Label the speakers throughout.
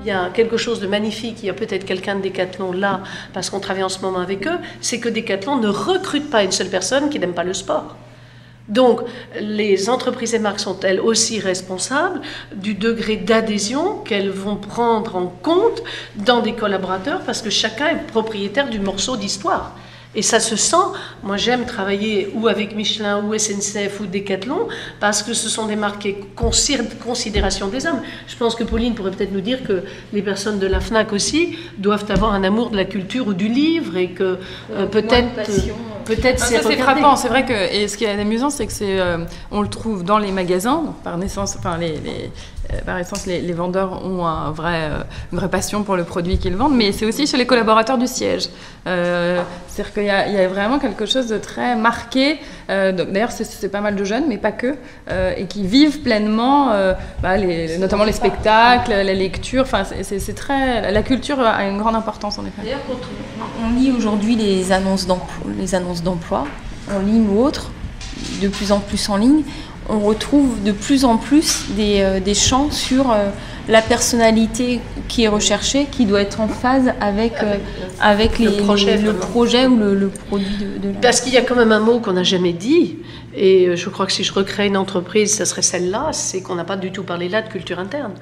Speaker 1: Il y a quelque chose de magnifique, il y a peut-être quelqu'un de Decathlon là, parce qu'on travaille en ce moment avec eux, c'est que Decathlon ne recrute pas une seule personne qui n'aime pas le sport. Donc, les entreprises et marques sont elles aussi responsables du degré d'adhésion qu'elles vont prendre en compte dans des collaborateurs, parce que chacun est propriétaire du morceau d'histoire. Et ça se sent. Moi, j'aime travailler ou avec Michelin, ou SNCF, ou Decathlon, parce que ce sont des marques qui considération des hommes. Je pense que Pauline pourrait peut-être nous dire que les personnes de la FNAC aussi doivent avoir un amour de la culture ou du livre, et que peut-être
Speaker 2: c'est frappant. C'est vrai que, et ce qui est amusant, c'est que on le trouve dans les magasins, donc par naissance, enfin par essence, les vendeurs ont une vraie passion pour le produit qu'ils vendent, mais c'est aussi chez les collaborateurs du siège. C'est-à-dire qu'il y a vraiment quelque chose de très marqué. D'ailleurs, c'est pas mal de jeunes, mais pas que, et qui vivent pleinement, notamment les spectacles, la lecture. Enfin, c'est très. La culture a une grande importance, en effet.
Speaker 3: D'ailleurs, quand on lit aujourd'hui les annonces d'emploi, en ligne ou autres, de plus en plus en ligne, on retrouve de plus en plus des champs sur la personnalité qui est recherchée, qui doit être en phase avec le projet ou le produit de la...
Speaker 1: Parce qu'il y a quand même un mot qu'on n'a jamais dit, et je crois que si je recrée une entreprise, ça serait celle-là, c'est qu'on n'a pas du tout parlé là de culture interne.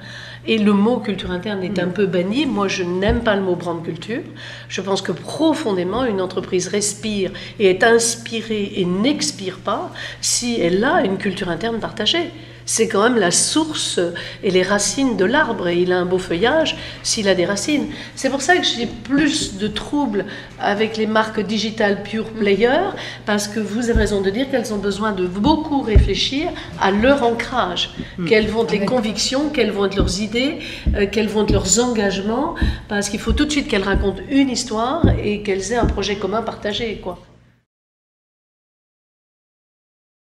Speaker 1: Et le mot culture interne est un peu banni. Moi, je n'aime pas le mot brand culture. Je pense que profondément, une entreprise respire et est inspirée et n'expire pas si elle a une culture interne partagée. C'est quand même la source et les racines de l'arbre, et il a un beau feuillage s'il a des racines. C'est pour ça que j'ai plus de troubles avec les marques digital pure player, parce que vous avez raison de dire qu'elles ont besoin de beaucoup réfléchir à leur ancrage, quelles vont être les convictions, quelles vont être leurs idées, quels vont être leurs engagements, parce qu'il faut tout de suite qu'elles racontent une histoire et qu'elles aient un projet commun partagé, quoi.